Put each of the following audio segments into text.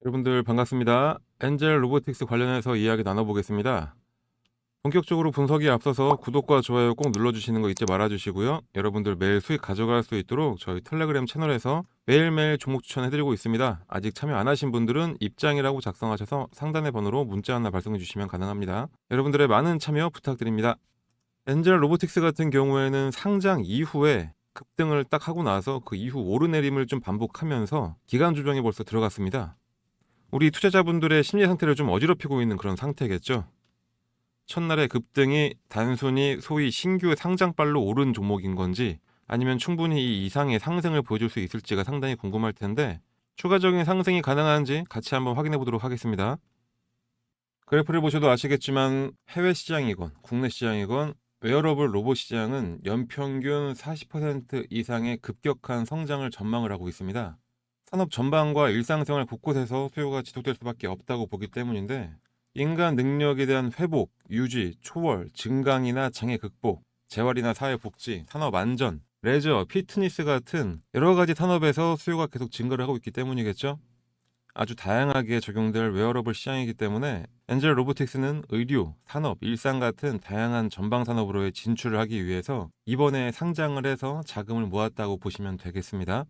여러분들 반갑습니다. 엔젤 로보틱스 관련해서 이야기 나눠보겠습니다. 본격적으로 분석에 앞서서 구독과 좋아요 꼭 눌러주시는 거 잊지 말아주시고요. 여러분들 매일 수익 가져갈 수 있도록 저희 텔레그램 채널에서 매일매일 종목 추천해드리고 있습니다. 아직 참여 안 하신 분들은 입장이라고 작성하셔서 상단의 번호로 문자 하나 발송해 주시면 가능합니다. 여러분들의 많은 참여 부탁드립니다. 엔젤 로보틱스 같은 경우에는 상장 이후에 급등을 딱 하고 나서 그 이후 오르내림을 좀 반복하면서 기간 조정에 벌써 들어갔습니다. 우리 투자자분들의 심리 상태를 좀 어지럽히고 있는 그런 상태겠죠. 첫날의 급등이 단순히 소위 신규 상장발로 오른 종목인 건지 아니면 충분히 이 이상의 상승을 보여줄 수 있을지가 상당히 궁금할 텐데 추가적인 상승이 가능한지 같이 한번 확인해 보도록 하겠습니다. 그래프를 보셔도 아시겠지만 해외 시장이건 국내 시장이건 웨어러블 로봇 시장은 연평균 40% 이상의 급격한 성장을 전망을 하고 있습니다. 산업 전반과 일상생활 곳곳에서 수요가 지속될 수밖에 없다고 보기 때문인데 인간 능력에 대한 회복, 유지, 초월, 증강이나 장애 극복, 재활이나 사회복지, 산업 안전, 레저, 피트니스 같은 여러 가지 산업에서 수요가 계속 증가를 하고 있기 때문이겠죠. 아주 다양하게 적용될 웨어러블 시장이기 때문에 엔젤 로보틱스는 의료, 산업, 일상 같은 다양한 전방 산업으로의 진출을 하기 위해서 이번에 상장을 해서 자금을 모았다고 보시면 되겠습니다.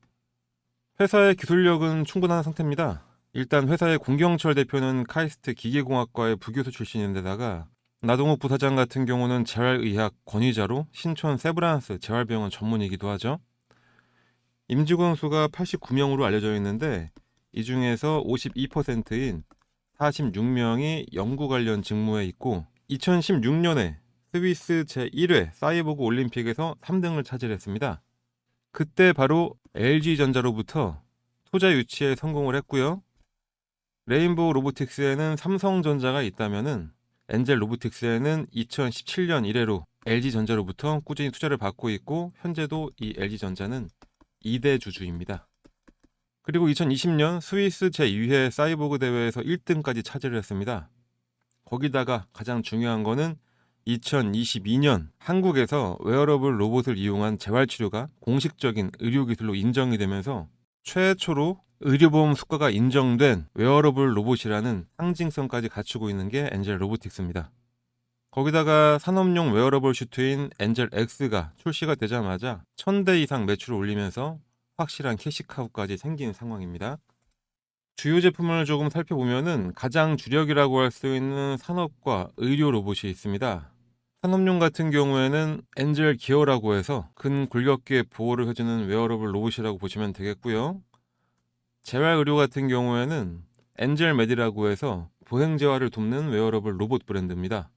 회사의 기술력은 충분한 상태입니다. 일단 회사의 공경철 대표는 카이스트 기계공학과의 부교수 출신인데다가 나동욱 부사장 같은 경우는 재활의학 권위자로 신촌 세브란스 재활병원 전문이기도 하죠. 임직원 수가 89명으로 알려져 있는데 이 중에서 52%인 46명이 연구 관련 직무에 있고 2016년에 스위스 제1회 사이보그 올림픽에서 3등을 차지했습니다. 그때 바로 LG전자로부터 투자 유치에 성공을 했고요. 레인보우 로보틱스에는 삼성전자가 있다면은 엔젤 로보틱스에는 2017년 이래로 LG전자로부터 꾸준히 투자를 받고 있고 현재도 이 LG전자는 2대 주주입니다. 그리고 2020년 스위스 제2회 사이보그 대회에서 1등까지 차지를 했습니다. 거기다가 가장 중요한 거는 2022년 한국에서 웨어러블 로봇을 이용한 재활치료가 공식적인 의료기술로 인정이 되면서 최초로 의료보험 수가가 인정된 웨어러블 로봇이라는 상징성까지 갖추고 있는 게 엔젤 로보틱스입니다. 거기다가 산업용 웨어러블 슈트인 엔젤 X가 출시가 되자마자 1000대 이상 매출을 올리면서 확실한 캐시카우까지 생긴 상황입니다. 주요 제품을 조금 살펴보면은 가장 주력이라고 할 수 있는 산업과 의료 로봇이 있습니다. 산업용 같은 경우에는 엔젤 기어라고 해서 근골격계 보호를 해주는 웨어러블 로봇이라고 보시면 되겠고요. 재활의료 같은 경우에는 엔젤 메디라고 해서 보행재활을 돕는 웨어러블 로봇 브랜드입니다.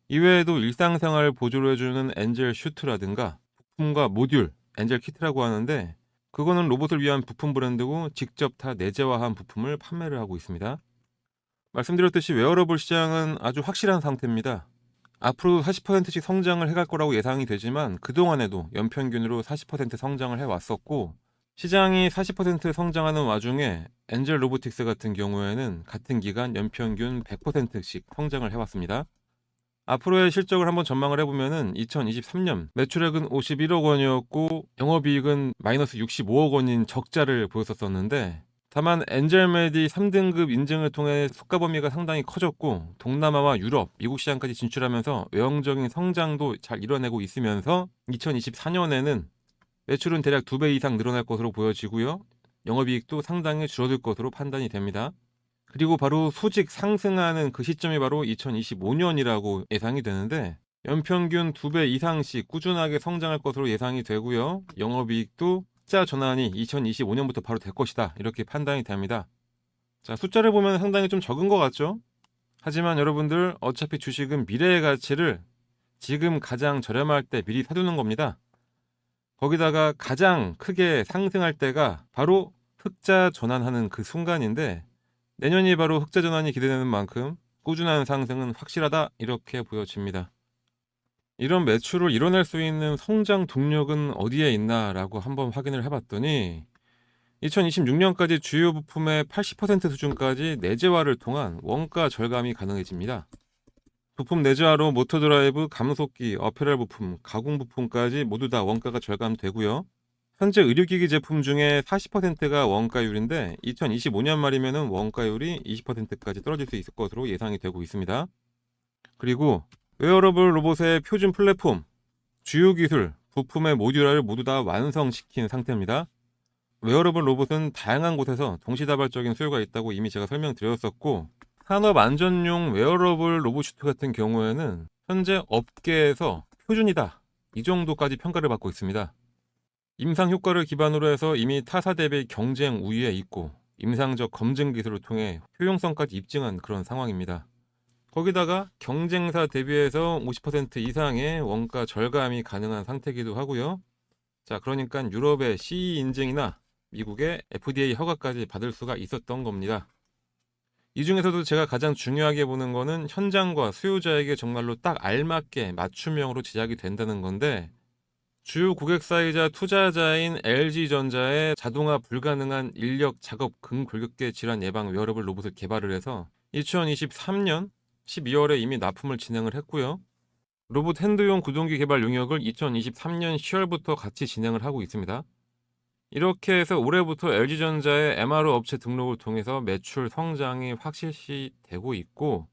이외에도 일상생활을 보조를 해주는 엔젤 슈트라든가 부품과 모듈, 엔젤 키트라고 하는데 그거는 로봇을 위한 부품 브랜드고 직접 다 내재화한 부품을 판매를 하고 있습니다. 말씀드렸듯이 웨어러블 시장은 아주 확실한 상태입니다. 앞으로 40%씩 성장을 해갈 거라고 예상이 되지만 그동안에도 연평균으로 40% 성장을 해왔었고 시장이 40% 성장하는 와중에 엔젤 로보틱스 같은 경우에는 같은 기간 연평균 100%씩 성장을 해왔습니다. 앞으로의 실적을 한번 전망을 해보면은 2023년 매출액은 51억 원이었고 영업이익은 마이너스 65억 원인 적자를 보였었는데 다만 엔젤메디 3등급 인증을 통해 수가 범위가 상당히 커졌고 동남아와 유럽, 미국 시장까지 진출하면서 외형적인 성장도 잘 이뤄내고 있으면서 2024년에는 매출은 대략 2배 이상 늘어날 것으로 보여지고요. 영업이익도 상당히 줄어들 것으로 판단이 됩니다. 그리고 바로 수직 상승하는 그 시점이 바로 2025년이라고 예상이 되는데 연평균 2배 이상씩 꾸준하게 성장할 것으로 예상이 되고요. 영업이익도 숫자 전환이 2025년부터 바로 될 것이다. 이렇게 판단이 됩니다. 자, 숫자를 보면 상당히 좀 적은 것 같죠? 하지만 여러분들 어차피 주식은 미래의 가치를 지금 가장 저렴할 때 미리 사두는 겁니다. 거기다가 가장 크게 상승할 때가 바로 흑자 전환하는 그 순간인데 내년이 바로 흑자 전환이 기대되는 만큼 꾸준한 상승은 확실하다 이렇게 보여집니다. 이런 매출을 이뤄낼 수 있는 성장 동력은 어디에 있나라고 한번 확인을 해봤더니 2026년까지 주요 부품의 80% 수준까지 내재화를 통한 원가 절감이 가능해집니다. 부품 내재화로 모터드라이브, 감속기, 어페럴 부품, 가공 부품까지 모두 다 원가가 절감되고요. 현재 의료기기 제품 중에 40%가 원가율인데 2025년 말이면은 원가율이 20%까지 떨어질 수 있을 것으로 예상이 되고 있습니다. 그리고 웨어러블 로봇의 표준 플랫폼, 주요 기술, 부품의 모듈화를 모두 다 완성시킨 상태입니다. 웨어러블 로봇은 다양한 곳에서 동시다발적인 수요가 있다고 이미 제가 설명드렸었고, 산업 안전용 웨어러블 로봇슈트 같은 경우에는 현재 업계에서 표준이다, 이 정도까지 평가를 받고 있습니다. 임상 효과를 기반으로 해서 이미 타사 대비 경쟁 우위에 있고 임상적 검증 기술을 통해 효용성까지 입증한 그런 상황입니다. 거기다가 경쟁사 대비해서 50% 이상의 원가 절감이 가능한 상태이기도 하고요. 자, 그러니까 유럽의 CE 인증이나 미국의 FDA 허가까지 받을 수가 있었던 겁니다. 이 중에서도 제가 가장 중요하게 보는 거는 현장과 수요자에게 정말로 딱 알맞게 맞춤형으로 제작이 된다는 건데, 주요 고객사이자 투자자인 LG전자의 자동화 불가능한 인력 작업 근골격계 질환 예방 웨어러블 로봇을 개발을 해서 2023년 12월에 이미 납품을 진행을 했고요. 로봇 핸드용 구동기 개발 용역을 2023년 10월부터 같이 진행을 하고 있습니다. 이렇게 해서 올해부터 LG전자의 MRO 업체 등록을 통해서 매출 성장이 확실시 되고 있고,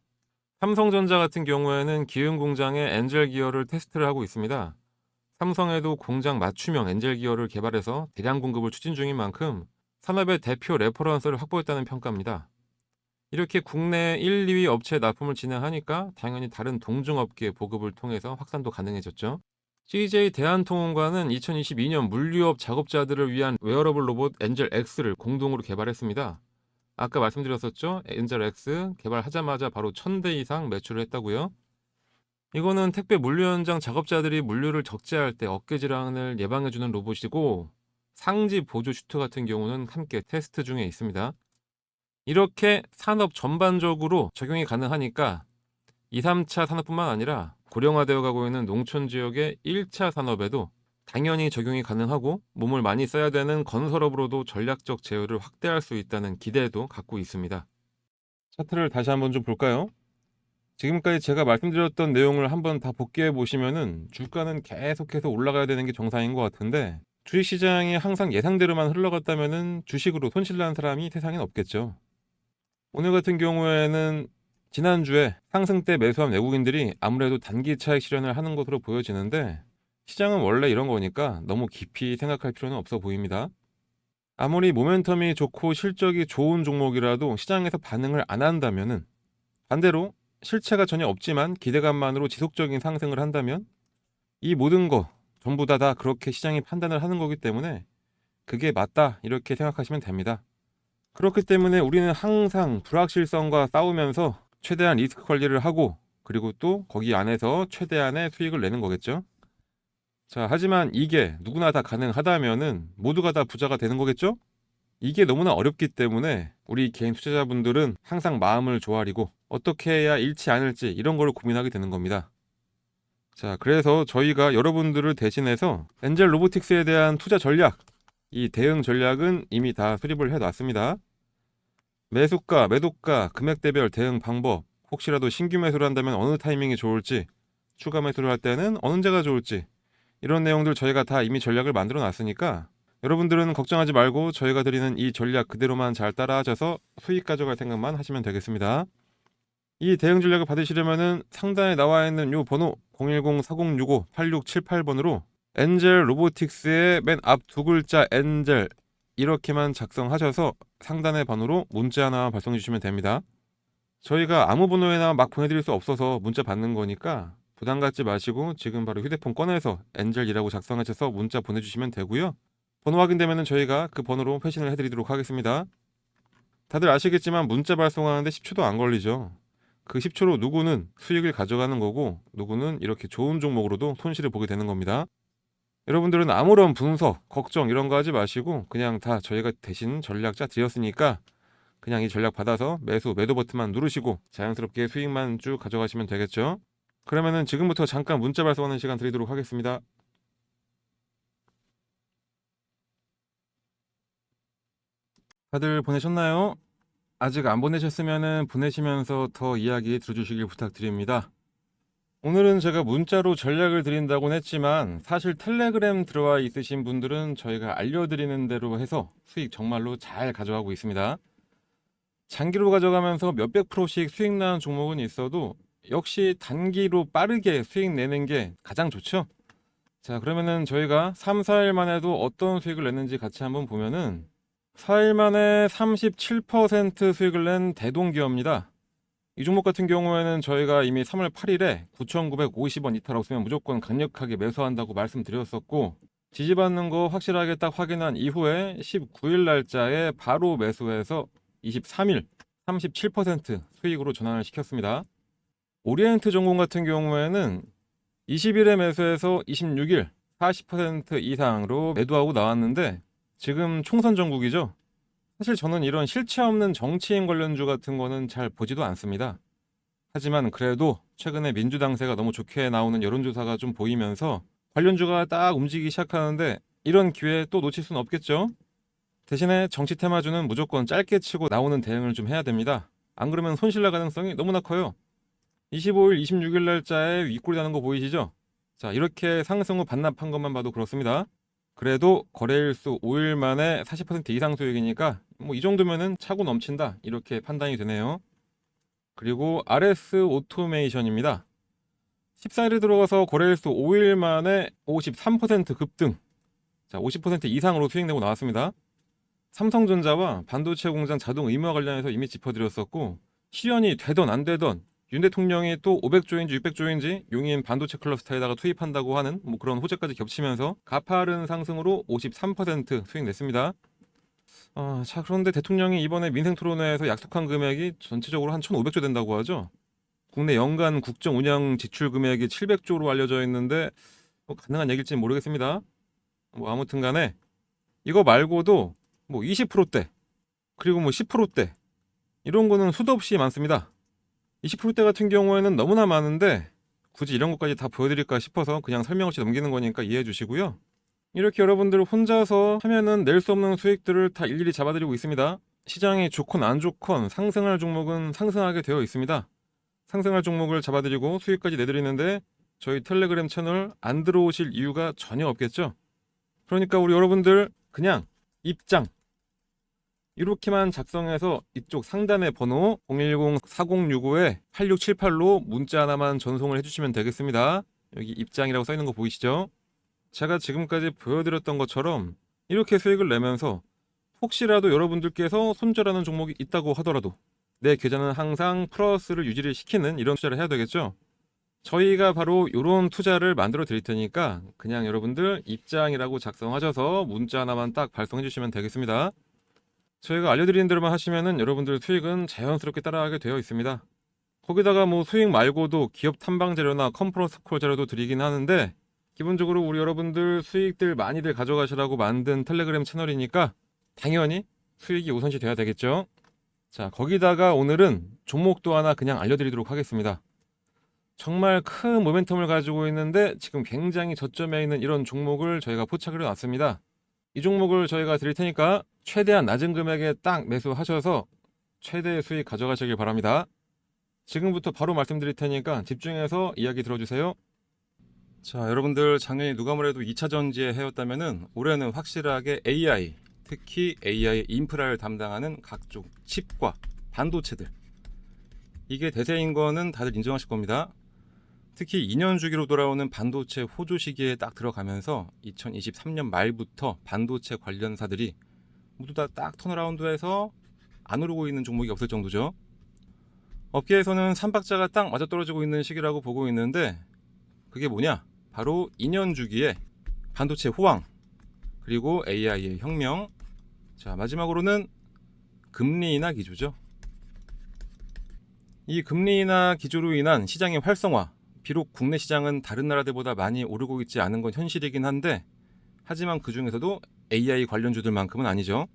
삼성전자 같은 경우에는 기흥 공장에 엔젤 기어를 테스트를 하고 있습니다. 삼성에도 공장 맞춤형 엔젤 기어를 개발해서 대량 공급을 추진 중인 만큼 산업의 대표 레퍼런스를 확보했다는 평가입니다. 이렇게 국내 1, 2위 업체 납품을 진행하니까 당연히 다른 동종업계 보급을 통해서 확산도 가능해졌죠. CJ 대한통운과는 2022년 물류업 작업자들을 위한 웨어러블 로봇 엔젤 X를 공동으로 개발했습니다. 아까 말씀드렸었죠? 엔젤 X 개발하자마자 바로 1000대 이상 매출을 했다고요. 이거는 택배 물류 현장 작업자들이 물류를 적재할 때 어깨 질환을 예방해주는 로봇이고, 상지 보조 슈트 같은 경우는 함께 테스트 중에 있습니다. 이렇게 산업 전반적으로 적용이 가능하니까 2, 3차 산업뿐만 아니라 고령화되어 가고 있는 농촌 지역의 1차 산업에도 당연히 적용이 가능하고 몸을 많이 써야 되는 건설업으로도 전략적 제휴를 확대할 수 있다는 기대도 갖고 있습니다. 차트를 다시 한번 좀 볼까요? 지금까지 제가 말씀드렸던 내용을 한번 다 복귀해 보시면은 주가는 계속해서 올라가야 되는 게 정상인 것 같은데, 주식시장이 항상 예상대로만 흘러갔다면은 주식으로 손실난 사람이 세상엔 없겠죠. 오늘 같은 경우에는 지난주에 상승 때 매수한 외국인들이 아무래도 단기 차익 실현을 하는 것으로 보여지는데, 시장은 원래 이런 거니까 너무 깊이 생각할 필요는 없어 보입니다. 아무리 모멘텀이 좋고 실적이 좋은 종목이라도 시장에서 반응을 안 한다면은, 반대로 실체가 전혀 없지만 기대감만으로 지속적인 상승을 한다면 이 모든 거 전부 다 그렇게 시장이 판단을 하는 거기 때문에 그게 맞다, 이렇게 생각하시면 됩니다. 그렇기 때문에 우리는 항상 불확실성과 싸우면서 최대한 리스크 관리를 하고, 그리고 또 거기 안에서 최대한의 수익을 내는 거겠죠. 자, 하지만 이게 누구나 다 가능하다면은 모두가 다 부자가 되는 거겠죠? 이게 너무나 어렵기 때문에 우리 개인 투자자분들은 항상 마음을 조아리고 어떻게 해야 잃지 않을지 이런 걸 고민하게 되는 겁니다. 자, 그래서 저희가 여러분들을 대신해서 엔젤 로보틱스에 대한 투자 전략, 이 대응 전략은 이미 다 수립을 해놨습니다. 매수가, 매도가, 금액대별 대응 방법, 혹시라도 신규 매수를 한다면 어느 타이밍이 좋을지, 추가 매수를 할 때는 언제가 좋을지, 이런 내용들 저희가 다 이미 전략을 만들어 놨으니까 여러분들은 걱정하지 말고 저희가 드리는 이 전략 그대로만 잘 따라하셔서 수익 가져갈 생각만 하시면 되겠습니다. 이 대응 전략을 받으시려면은 상단에 나와 있는 요 번호 010-4065-8678번으로 엔젤 로보틱스의 맨 앞 두 글자 엔젤 이렇게만 작성하셔서 상단의 번호로 문자 하나 발송해 주시면 됩니다. 저희가 아무 번호에나 막 보내드릴 수 없어서 문자 받는 거니까 부담 갖지 마시고 지금 바로 휴대폰 꺼내서 엔젤이라고 작성하셔서 문자 보내주시면 되고요. 번호 확인되면 저희가 그 번호로 회신을 해드리도록 하겠습니다. 다들 아시겠지만 문자 발송하는데 10초도 안 걸리죠. 그 10초로 누구는 수익을 가져가는 거고 누구는 이렇게 좋은 종목으로도 손실을 보게 되는 겁니다. 여러분들은 아무런 분석, 걱정 이런 거 하지 마시고 그냥 다 저희가 대신 전략 짜 드렸으니까 그냥 이 전략 받아서 매수, 매도 버튼만 누르시고 자연스럽게 수익만 쭉 가져가시면 되겠죠. 그러면은 지금부터 잠깐 문자 발송하는 시간 드리도록 하겠습니다. 다들 보내셨나요? 아직 안 보내셨으면은 보내시면서 더 이야기 들어주시길 부탁드립니다. 오늘은 제가 문자로 전략을 드린다고는 했지만 사실 텔레그램 들어와 있으신 분들은 저희가 알려드리는 대로 해서 수익 정말로 잘 가져가고 있습니다. 장기로 가져가면서 몇백 프로씩 수익 나는 종목은 있어도 역시 단기로 빠르게 수익 내는 게 가장 좋죠. 자, 그러면은 저희가 3, 4일 만에도 어떤 수익을 냈는지 같이 한번 보면은 4일 만에 37% 수익을 낸 대동기업입니다. 이 종목 같은 경우에는 저희가 이미 3월 8일에 9,950원 이탈하고 있으면 무조건 강력하게 매수한다고 말씀드렸었고, 지지받는 거 확실하게 딱 확인한 이후에 19일 날짜에 바로 매수해서 23일 37% 수익으로 전환을 시켰습니다. 오리엔트 전공 같은 경우에는 20일에 매수해서 26일 40% 이상으로 매도하고 나왔는데 지금 총선 전국이죠. 사실 저는 이런 실체 없는 정치인 관련주 같은 거는 잘 보지도 않습니다. 하지만 그래도 최근에 민주당세가 너무 좋게 나오는 여론조사가 좀 보이면서 관련주가 딱 움직이기 시작하는데 이런 기회 또 놓칠 수는 없겠죠. 대신에 정치 테마주는 무조건 짧게 치고 나오는 대응을 좀 해야 됩니다. 안 그러면 손실날 가능성이 너무나 커요. 25일, 26일 날짜에 윗골이 나는 거 보이시죠? 자, 이렇게 상승 후 반납한 것만 봐도 그렇습니다. 그래도 거래일수 5일 만에 40% 이상 수익이니까 뭐 이 정도면은 차고 넘친다 이렇게 판단이 되네요. 그리고 RS 오토메이션입니다. 14일에 들어가서 거래일수 5일 만에 53% 급등. 자, 50% 이상으로 수익 내고 나왔습니다. 삼성전자와 반도체 공장 자동 의무화 관련해서 이미 짚어드렸었고, 실현이 되던 안 되던 윤 대통령이 또 500조인지 600조인지 용인 반도체 클러스터에다가 투입한다고 하는 뭐 그런 호재까지 겹치면서 가파른 상승으로 53% 수익 냈습니다. 자, 그런데 대통령이 이번에 민생토론회에서 약속한 금액이 전체적으로 한 1,500조 된다고 하죠. 국내 연간 국정 운영 지출 금액이 700조로 알려져 있는데 뭐 가능한 얘기일지는 모르겠습니다. 뭐 아무튼 간에 이거 말고도 뭐 20%대 그리고 뭐 10%대 이런 거는 수도 없이 많습니다. 20%대 같은 경우에는 너무나 많은데 굳이 이런 것까지 다 보여드릴까 싶어서 그냥 설명 없이 넘기는 거니까 이해해 주시고요. 이렇게 여러분들 혼자서 하면은 낼 수 없는 수익들을 다 일일이 잡아드리고 있습니다. 시장이 좋건 안 좋건 상승할 종목은 상승하게 되어 있습니다. 상승할 종목을 잡아드리고 수익까지 내드리는데 저희 텔레그램 채널 안 들어오실 이유가 전혀 없겠죠. 그러니까 우리 여러분들 그냥 입장 이렇게만 작성해서 이쪽 상단의 번호 010-4065-8678로 문자 하나만 전송을 해주시면 되겠습니다. 여기 입장이라고 써있는 거 보이시죠? 제가 지금까지 보여드렸던 것처럼 이렇게 수익을 내면서 혹시라도 여러분들께서 손절하는 종목이 있다고 하더라도 내 계좌는 항상 플러스를 유지를 시키는 이런 투자를 해야 되겠죠. 저희가 바로 이런 투자를 만들어 드릴 테니까 그냥 여러분들 입장이라고 작성하셔서 문자 하나만 딱 발송해 주시면 되겠습니다. 저희가 알려드리는 대로만 하시면은 여러분들 수익은 자연스럽게 따라가게 되어 있습니다. 거기다가 뭐 수익 말고도 기업 탐방 재료나 컨퍼런스 콜 재료도 드리긴 하는데 기본적으로 우리 여러분들 수익들 많이들 가져가시라고 만든 텔레그램 채널이니까 당연히 수익이 우선시 돼야 되겠죠. 자, 거기다가 오늘은 종목도 하나 그냥 알려드리도록 하겠습니다. 정말 큰 모멘텀을 가지고 있는데 지금 굉장히 저점에 있는 이런 종목을 저희가 포착을 해놨습니다. 이 종목을 저희가 드릴 테니까 최대한 낮은 금액에 딱 매수하셔서 최대의 수익 가져가시길 바랍니다. 지금부터 바로 말씀드릴 테니까 집중해서 이야기 들어주세요. 자, 여러분들 작년에 누가 뭐래도 2차 전지에 해였다면은 올해는 확실하게 AI, 특히 AI 인프라를 담당하는 각종 칩과 반도체들 이게 대세인 거는 다들 인정하실 겁니다. 특히 2년 주기로 돌아오는 반도체 호조 시기에 딱 들어가면서 2023년 말부터 반도체 관련사들이 모두 다 딱 턴어라운드해서 안 오르고 있는 종목이 없을 정도죠. 업계에서는 삼박자가 딱 맞아떨어지고 있는 시기라고 보고 있는데 그게 뭐냐? 바로 2년 주기에 반도체 호황 그리고 AI의 혁명. 자, 마지막으로는 금리 인하 기조죠. 이 금리 인하 기조로 인한 시장의 활성화, 비록 국내 시장은 다른 나라들보다 많이 오르고 있지 않은 건 현실이긴 한데 하지만 그 중에서도 AI 관련주들만큼은 아니죠.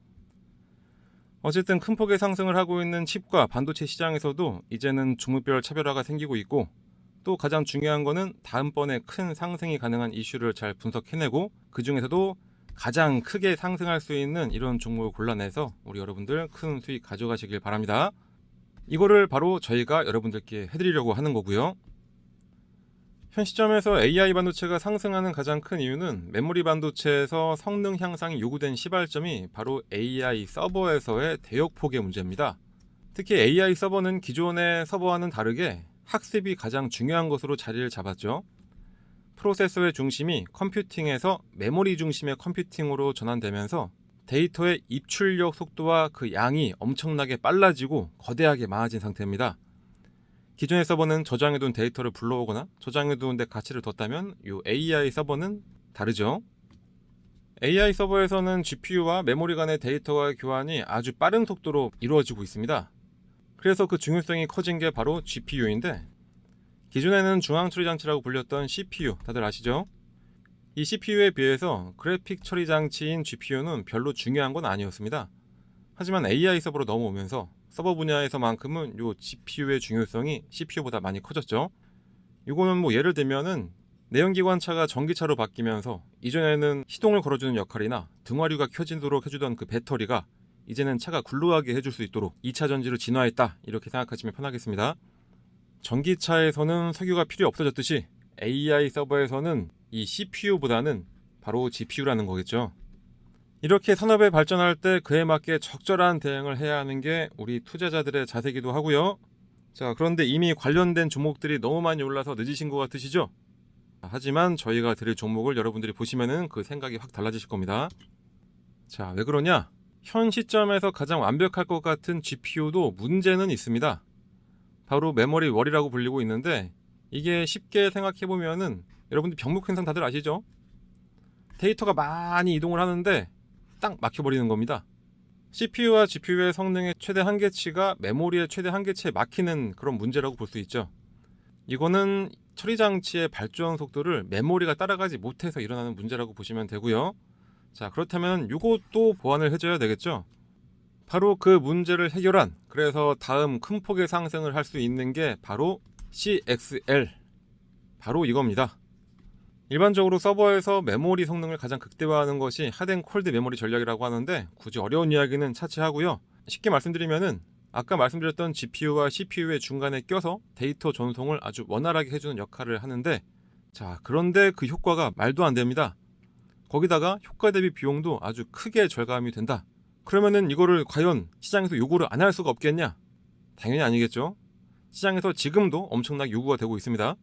어쨌든 큰 폭의 상승을 하고 있는 칩과 반도체 시장에서도 이제는 종목별 차별화가 생기고 있고 또 가장 중요한 거는 다음번에 큰 상승이 가능한 이슈를 잘 분석해내고 그 중에서도 가장 크게 상승할 수 있는 이런 종목을 골라내서 우리 여러분들 큰 수익 가져가시길 바랍니다. 이거를 바로 저희가 여러분들께 해드리려고 하는 거고요. 현 시점에서 AI 반도체가 상승하는 가장 큰 이유는 메모리 반도체에서 성능 향상이 요구된 시발점이 바로 AI 서버에서의 대역폭의 문제입니다. 특히 AI 서버는 기존의 서버와는 다르게 학습이 가장 중요한 것으로 자리를 잡았죠. 프로세서의 중심이 컴퓨팅에서 메모리 중심의 컴퓨팅으로 전환되면서 데이터의 입출력 속도와 그 양이 엄청나게 빨라지고 거대하게 많아진 상태입니다. 기존의 서버는 저장해둔 데이터를 불러오거나 저장해둔 데 가치를 뒀다면 이 AI 서버는 다르죠. AI 서버에서는 GPU와 메모리 간의 데이터와 교환이 아주 빠른 속도로 이루어지고 있습니다. 그래서 그 중요성이 커진 게 바로 GPU인데, 기존에는 중앙 처리 장치라고 불렸던 CPU 다들 아시죠? 이 CPU에 비해서 그래픽 처리 장치인 GPU는 별로 중요한 건 아니었습니다. 하지만 AI 서버로 넘어오면서 서버 분야에서만큼은 요 GPU의 중요성이 CPU보다 많이 커졌죠. 이거는 뭐 예를 들면은 내연기관차가 전기차로 바뀌면서 이전에는 시동을 걸어주는 역할이나 등화류가 켜지도록 해주던 그 배터리가 이제는 차가 굴러가게 해줄 수 있도록 2차 전지로 진화했다, 이렇게 생각하시면 편하겠습니다. 전기차에서는 석유가 필요 없어졌듯이 AI 서버에서는 이 CPU보다는 바로 GPU라는 거겠죠. 이렇게 산업에 발전할 때 그에 맞게 적절한 대응을 해야 하는 게 우리 투자자들의 자세기도 하고요. 자, 그런데 이미 관련된 종목들이 너무 많이 올라서 늦으신 것 같으시죠? 하지만 저희가 드릴 종목을 여러분들이 보시면은 그 생각이 확 달라지실 겁니다. 자, 왜 그러냐? 현 시점에서 가장 완벽할 것 같은 GPU도 문제는 있습니다. 바로 메모리 월이라고 불리고 있는데, 이게 쉽게 생각해보면은 여러분들 병목 현상 다들 아시죠? 데이터가 많이 이동을 하는데 딱 막혀버리는 겁니다. CPU와 GPU의 성능의 최대 한계치가 메모리의 최대 한계치에 막히는 그런 문제라고 볼 수 있죠. 이거는 처리 장치의 발전 속도를 메모리가 따라가지 못해서 일어나는 문제라고 보시면 되고요. 자, 그렇다면 이것도 보완을 해줘야 되겠죠. 바로 그 문제를 해결한, 그래서 다음 큰 폭의 상승을 할 수 있는 게 바로 CXL, 바로 이겁니다. 일반적으로 서버에서 메모리 성능을 가장 극대화하는 것이 핫앤콜드 메모리 전략이라고 하는데, 굳이 어려운 이야기는 차치하고요. 쉽게 말씀드리면은 아까 말씀드렸던 GPU와 CPU의 중간에 껴서 데이터 전송을 아주 원활하게 해주는 역할을 하는데, 자, 그런데 그 효과가 말도 안 됩니다. 거기다가 효과 대비 비용도 아주 크게 절감이 된다. 그러면은 이거를 과연 시장에서 요구를 안 할 수가 없겠냐? 당연히 아니겠죠. 시장에서 지금도 엄청나게 요구가 되고 있습니다.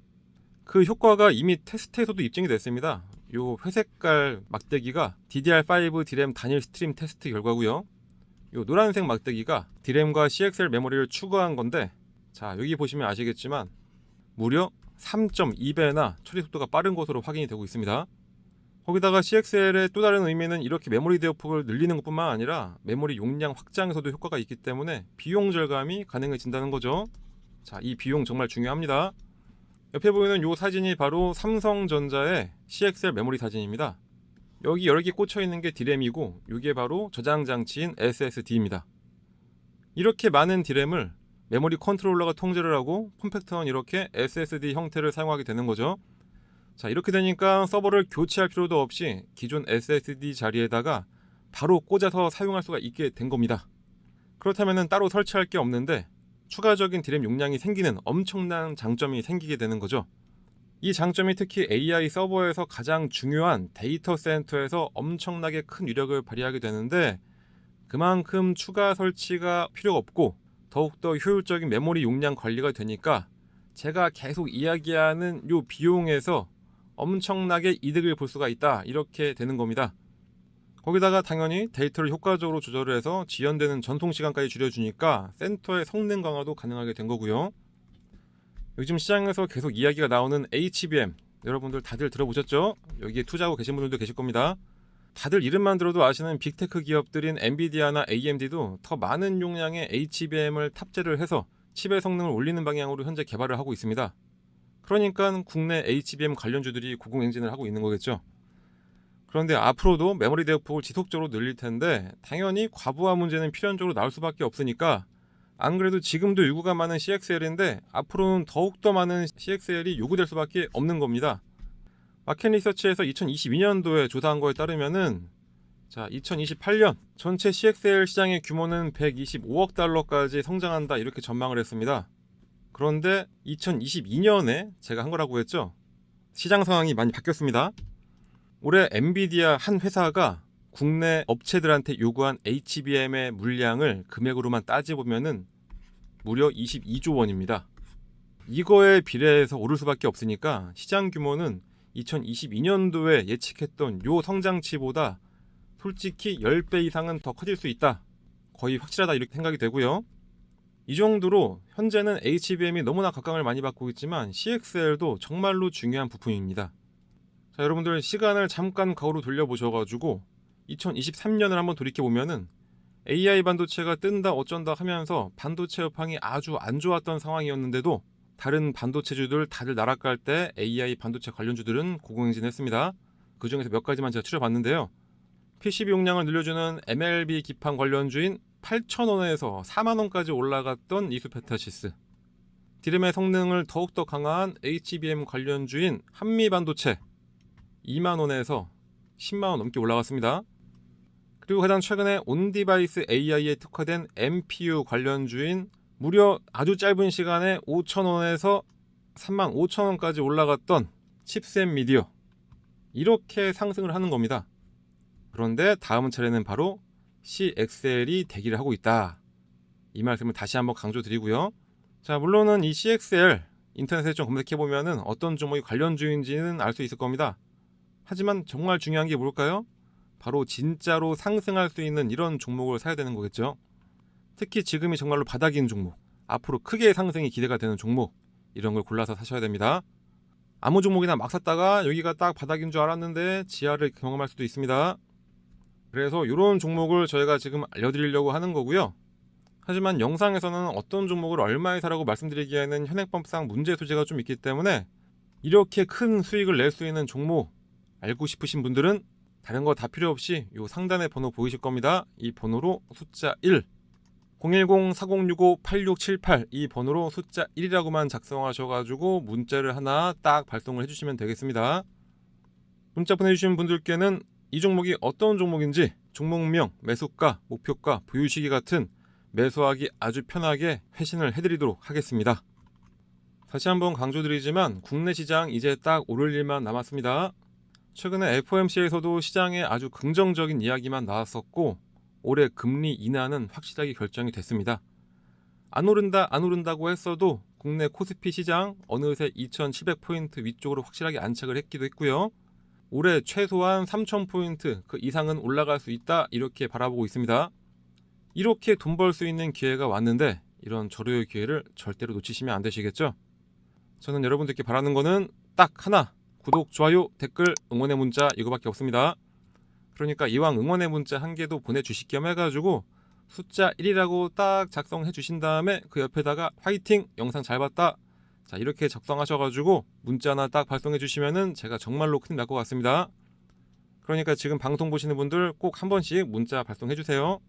그 효과가 이미 테스트에서도 입증이 됐습니다. 요 회색깔 막대기가 DDR5 디램 단일 스트림 테스트 결과고요. 요 노란색 막대기가 디램과 CXL 메모리를 추가한 건데, 자, 여기 보시면 아시겠지만 무려 3.2배나 처리 속도가 빠른 것으로 확인이 되고 있습니다. 거기다가 CXL의 또 다른 의미는 이렇게 메모리 대역폭을 늘리는 것뿐만 아니라 메모리 용량 확장에서도 효과가 있기 때문에 비용 절감이 가능해진다는 거죠. 자, 이 비용 정말 중요합니다. 옆에 보이는 이 사진이 바로 삼성전자의 CXL 메모리 사진입니다. 여기 여러 개 꽂혀 있는 게 디램이고, 이게 바로 저장 장치인 SSD입니다. 이렇게 많은 디램을 메모리 컨트롤러가 통제를 하고 폼팩터는 이렇게 SSD 형태를 사용하게 되는 거죠. 자, 이렇게 되니까 서버를 교체할 필요도 없이 기존 SSD 자리에다가 바로 꽂아서 사용할 수가 있게 된 겁니다. 그렇다면 따로 설치할 게 없는데 추가적인 디램 용량이 생기는 엄청난 장점이 생기게 되는 거죠. 이 장점이 특히 AI 서버에서 가장 중요한 데이터 센터에서 엄청나게 큰 위력을 발휘하게 되는데, 그만큼 추가 설치가 필요 없고 더욱더 효율적인 메모리 용량 관리가 되니까 제가 계속 이야기하는 이 비용에서 엄청나게 이득을 볼 수가 있다, 이렇게 되는 겁니다. 거기다가 당연히 데이터를 효과적으로 조절을 해서 지연되는 전송 시간까지 줄여주니까 센터의 성능 강화도 가능하게 된 거고요. 요즘 시장에서 계속 이야기가 나오는 HBM, 여러분들 다들 들어보셨죠? 여기에 투자하고 계신 분들도 계실 겁니다. 다들 이름만 들어도 아시는 빅테크 기업들인 엔비디아나 AMD도 더 많은 용량의 HBM을 탑재를 해서 칩의 성능을 올리는 방향으로 현재 개발을 하고 있습니다. 그러니까 국내 HBM 관련주들이 고공행진을 하고 있는 거겠죠. 그런데 앞으로도 메모리 대역폭을 지속적으로 늘릴 텐데 당연히 과부하 문제는 필연적으로 나올 수밖에 없으니까, 안 그래도 지금도 요구가 많은 CXL인데 앞으로는 더욱더 많은 CXL이 요구될 수밖에 없는 겁니다. 마켓 리서치에서 2022년도에 조사한 거에 따르면은, 자, 2028년 전체 CXL 시장의 규모는 125억 달러까지 성장한다, 이렇게 전망을 했습니다. 그런데 2022년에 제가 한 거라고 했죠. 시장 상황이 많이 바뀌었습니다. 올해 엔비디아 한 회사가 국내 업체들한테 요구한 HBM의 물량을 금액으로만 따져보면은 무려 22조 원입니다. 이거에 비례해서 오를 수밖에 없으니까 시장 규모는 2022년도에 예측했던 요 성장치보다 솔직히 10배 이상은 더 커질 수 있다. 거의 확실하다 이렇게 생각이 되고요. 이 정도로 현재는 HBM이 너무나 각광을 많이 받고 있지만 CXL도 정말로 중요한 부품입니다. 자, 여러분들 시간을 잠깐 거울로 돌려보셔가지고 2023년을 한번 돌이켜보면은 AI 반도체가 뜬다 어쩐다 하면서 반도체 여팡이 아주 안 좋았던 상황이었는데도 다른 반도체주들 다들 나락갈 때 AI 반도체 관련주들은 고공행진했습니다. 그 중에서 몇 가지만 제가 추려봤는데요. PCB 용량을 늘려주는 MLB 기판 관련주인 8,000원에서 4만원까지 올라갔던 이수페타시스, 디램의 성능을 더욱더 강화한 HBM 관련주인 한미반도체 2만원에서 10만원 넘게 올라갔습니다. 그리고 가장 최근에 온디바이스 AI에 특화된 MPU 관련주인 무려 아주 짧은 시간에 5,000원에서 35,000원까지 올라갔던 칩셋 미디어, 이렇게 상승을 하는 겁니다. 그런데 다음 차례는 바로 CXL이 대기를 하고 있다. 이 말씀을 다시 한번 강조드리고요. 자, 물론은 이 CXL 인터넷에 좀 검색해보면은 어떤 종목이 관련주인지는 알 수 있을 겁니다. 하지만 정말 중요한 게 뭘까요? 바로 진짜로 상승할 수 있는 이런 종목을 사야 되는 거겠죠. 특히 지금이 정말로 바닥인 종목, 앞으로 크게 상승이 기대가 되는 종목, 이런 걸 골라서 사셔야 됩니다. 아무 종목이나 막 샀다가 여기가 딱 바닥인 줄 알았는데 지하를 경험할 수도 있습니다. 그래서 이런 종목을 저희가 지금 알려드리려고 하는 거고요. 하지만 영상에서는 어떤 종목을 얼마에 사라고 말씀드리기에는 현행법상 문제 소지가 좀 있기 때문에 이렇게 큰 수익을 낼 수 있는 종목 알고 싶으신 분들은 다른 거 다 필요 없이 이 상단에 번호 보이실 겁니다. 이 번호로 숫자 1, 010-4065-8678 이 번호로 숫자 1이라고만 작성하셔가지고 문자를 하나 딱 발송을 해주시면 되겠습니다. 문자 보내주신 분들께는 이 종목이 어떤 종목인지 종목명, 매수가, 목표가, 보유시기 같은 매수하기 아주 편하게 회신을 해드리도록 하겠습니다. 다시 한번 강조드리지만 국내 시장 이제 딱 오를 일만 남았습니다. 최근에 FOMC에서도 시장에 아주 긍정적인 이야기만 나왔었고 올해 금리 인하는 확실하게 결정이 됐습니다. 안 오른다고 했어도 국내 코스피 시장 어느새 2700포인트 위쪽으로 확실하게 안착을 했기도 했고요. 올해 최소한 3000포인트 그 이상은 올라갈 수 있다 이렇게 바라보고 있습니다. 이렇게 돈 벌 수 있는 기회가 왔는데 이런 절호의 기회를 절대로 놓치시면 안 되시겠죠? 저는 여러분들께 바라는 거는 딱 하나, 구독, 좋아요, 댓글, 응원의 문자 이거밖에 없습니다. 그러니까 이왕 응원의 문자 한 개도 보내주실 겸 해가지고 숫자 1이라고 딱 작성해 주신 다음에 그 옆에다가 화이팅! 영상 잘 봤다! 자, 이렇게 작성하셔가지고 문자 하나 딱 발송해 주시면은 제가 정말로 큰일 날 것 같습니다. 그러니까 지금 방송 보시는 분들 꼭 한 번씩 문자 발송해 주세요.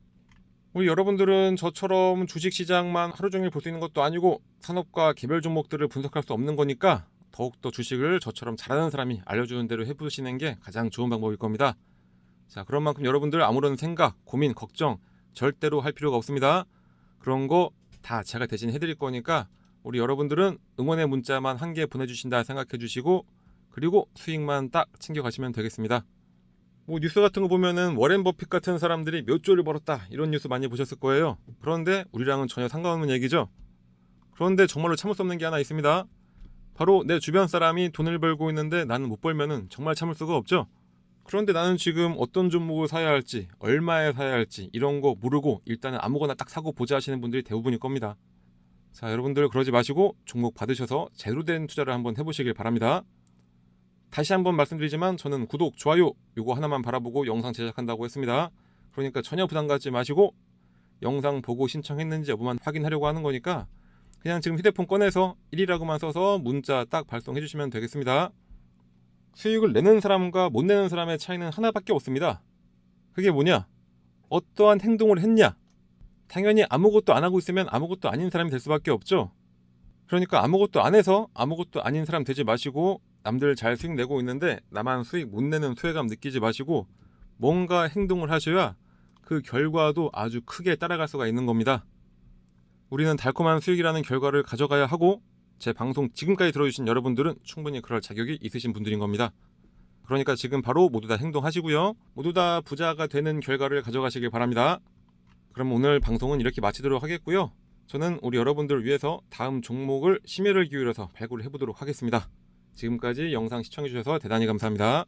우리 여러분들은 저처럼 주식시장만 하루 종일 볼 수 있는 것도 아니고 산업과 개별 종목들을 분석할 수 없는 거니까 더욱더 주식을 저처럼 잘하는 사람이 알려주는 대로 해보시는 게 가장 좋은 방법일 겁니다. 자, 그런 만큼 여러분들 아무런 생각, 고민, 걱정 절대로 할 필요가 없습니다. 그런 거 다 제가 대신 해드릴 거니까 우리 여러분들은 응원의 문자만 한 개 보내주신다 생각해 주시고 그리고 수익만 딱 챙겨가시면 되겠습니다. 뭐 뉴스 같은 거 보면은 워렌 버핏 같은 사람들이 몇 조를 벌었다 이런 뉴스 많이 보셨을 거예요. 그런데 우리랑은 전혀 상관없는 얘기죠. 그런데 정말로 참을 수 없는 게 하나 있습니다. 바로 내 주변 사람이 돈을 벌고 있는데 나는 못 벌면은 정말 참을 수가 없죠. 그런데 나는 지금 어떤 종목을 사야 할지, 얼마에 사야 할지 이런 거 모르고 일단은 아무거나 딱 사고 보자 하시는 분들이 대부분일 겁니다. 자, 여러분들 그러지 마시고 종목 받으셔서 제대로 된 투자를 한번 해보시길 바랍니다. 다시 한번 말씀드리지만 저는 구독, 좋아요 이거 하나만 바라보고 영상 제작한다고 했습니다. 그러니까 전혀 부담 갖지 마시고 영상 보고 신청했는지 여부만 확인하려고 하는 거니까 그냥 지금 휴대폰 꺼내서 1이라고만 써서 문자 딱 발송해 주시면 되겠습니다. 수익을 내는 사람과 못 내는 사람의 차이는 하나밖에 없습니다. 그게 뭐냐? 어떠한 행동을 했냐? 당연히 아무것도 안 하고 있으면 아무것도 아닌 사람이 될 수밖에 없죠. 그러니까 아무것도 안 해서 아무것도 아닌 사람 되지 마시고 남들 잘 수익 내고 있는데 나만 수익 못 내는 소외감 느끼지 마시고 뭔가 행동을 하셔야 그 결과도 아주 크게 따라갈 수가 있는 겁니다. 우리는 달콤한 수익이라는 결과를 가져가야 하고 제 방송 지금까지 들어주신 여러분들은 충분히 그럴 자격이 있으신 분들인 겁니다. 그러니까 지금 바로 모두 다 행동하시고요. 모두 다 부자가 되는 결과를 가져가시길 바랍니다. 그럼 오늘 방송은 이렇게 마치도록 하겠고요. 저는 우리 여러분들을 위해서 다음 종목을 심혈을 기울여서 발굴을 해보도록 하겠습니다. 지금까지 영상 시청해주셔서 대단히 감사합니다.